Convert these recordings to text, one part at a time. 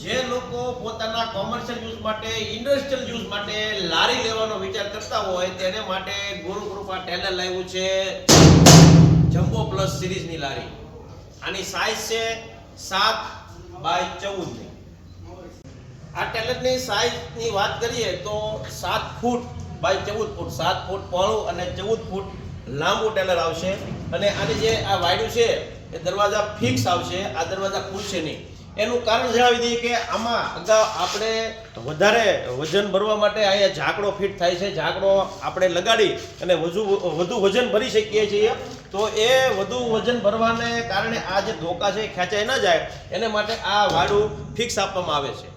જે લોકો પોતાના કોમર્શિયલ યુઝ માટે ઇન્ડસ્ટ્રીયલ યુઝ માટે લારી લેવાનો વિચાર કરતા હોય તેને માટે ગુરુકૃપા ટેલર લાવ્યું છે જમ્બો પ્લસ સિરીઝની લારી. આની સાઈઝ છે 7x14 ની. આ ટેલરની સાઈઝની વાત કરીએ તો 7 ફૂટ બાય 14 ફૂટ, 7 ફૂટ પહોળું અને 14 ફૂટ લાંબુ ટેલર આવશે. અને આની જે આ વાયડું છે એ દરવાજા ફિક્સ આવશે, આ દરવાજા ખુલશે નહીં. એનું કારણ જણાવી દઈએ કે આમાં અગાઉ આપણે વધારે વજન ભરવા માટે અહીંયા ઝાકડો ફિટ થાય છે. ઝાકડો આપણે લગાડી અને વધુ વજન ભરી શકીએ છીએ. તો એ વધુ વજન ભરવાને કારણે આ જે ધોકા છે એ ખેંચાઈ ન જાય એને માટે આ વાડું ફિક્સ આપવામાં આવે છે.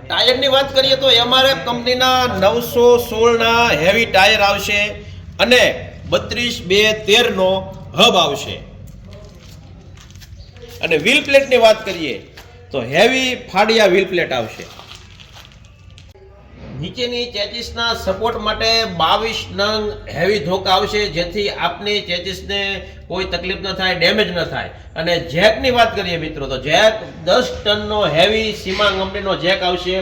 ટાયરની વાત કરીએ તો એમઆરએફ કંપનીના 916ના હેવી ટાયર આવશે અને 32/213 નો હબ આવશે. અને વ્હીલ પ્લેટની વાત કરીએ તો હેવી ફાડિયા વ્હીલ પ્લેટ આવશે. નીચેની ચેચિસના સપોર્ટ માટે 22 નંગ હેવી ધોકા આવશે, જેથી આપની ચેચિસને કોઈ તકલીફ ન થાય, ડેમેજ ન થાય. અને જેકની વાત કરીએ મિત્રો તો જેક 10 ટનનો હેવી સીમા કંપનીનો જેક આવશે.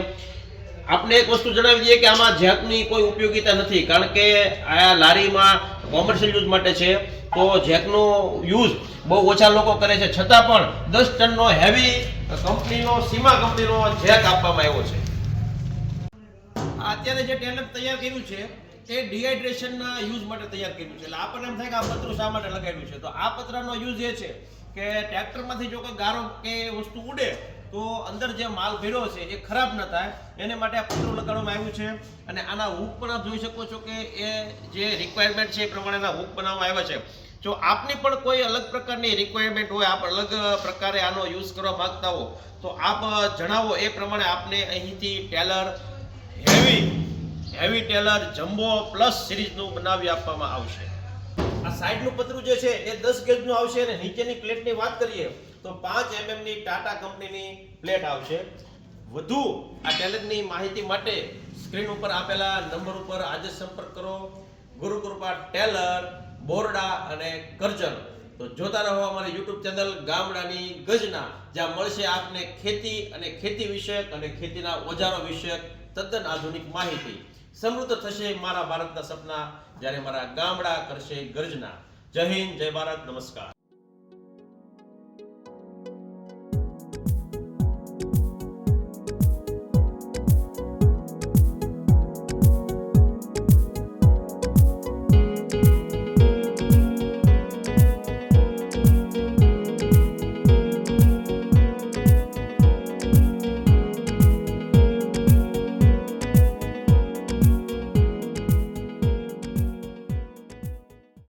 આપને એક વસ્તુ જણાવી દઈએ કે આમાં જેકની કોઈ ઉપયોગિતા નથી, કારણ કે આ લારીમાં કોમર્શિયલ યુઝ માટે છે. તો જેકનો યુઝ બહુ ઓછા લોકો કરે છે, છતાં પણ 10 ટનનો હેવી કંપનીનો સીમા કંપનીનો જેક આપવામાં આવ્યો છે. અત્યારે જે ટેલર તૈયાર કર્યું છે એ ડિહાઇડ્રેશનના યુઝ માટે તૈયાર કર્યું છે. એટલે આપણને એમ થાય કે આ પતરું શા માટે લગાવ્યું છે. તો આ પતરાનો યુઝ એ છે કે ટ્રેક્ટરમાંથી જો કોઈ ગારો કે વસ્તુ ઉડે તો અંદર જે માલ ભર્યો છે એ ખરાબ ન થાય, એને માટે આ પતરું લગાડવામાં આવ્યું છે. અને આના હૂક પણ આપ જોઈ શકો છો કે એ જે રિક્વાયરમેન્ટ છે એ પ્રમાણેના હૂક બનાવવામાં આવ્યા છે. જો આપની પણ કોઈ અલગ પ્રકારની રિક્વાયરમેન્ટ હોય, આપ અલગ પ્રકારે આનો યુઝ કરવા માંગતા હો તો આપ જણાવો, એ પ્રમાણે આપને અહીંથી tailor heavy tailor jumbo plus સિરીઝનું બનાવી આપવામાં આવશે. આ સાઈડનું પતરું જે છે એ 10 ગેજનું આવશે. અને નીચેની પ્લેટની વાત કરીએ તો 5 mm ની ટાટા કંપનીની પ્લેટ આવશે. વધુ આ ટેલરની માહિતી માટે સ્ક્રીન ઉપર આપેલા નંબર ઉપર આજે સંપર્ક કરો. ગુરુકૃપા ટેલર, બોરડા અને કરજણ. તો જોતા રહો અમારી YouTube ચેનલ ગામડાની ગજના, જ્યાં મળશે આપને ખેતી અને ખેતી વિષયક અને ખેતીના ઓજારો વિષયક તદ્દન આધુનિક માહિતી. સમૃદ્ધ થશે મારા ભારતના સપના, જ્યારે મારા ગામડા કરશે ગર્જના. જય હિન્દ, જય ભારત, નમસ્કાર.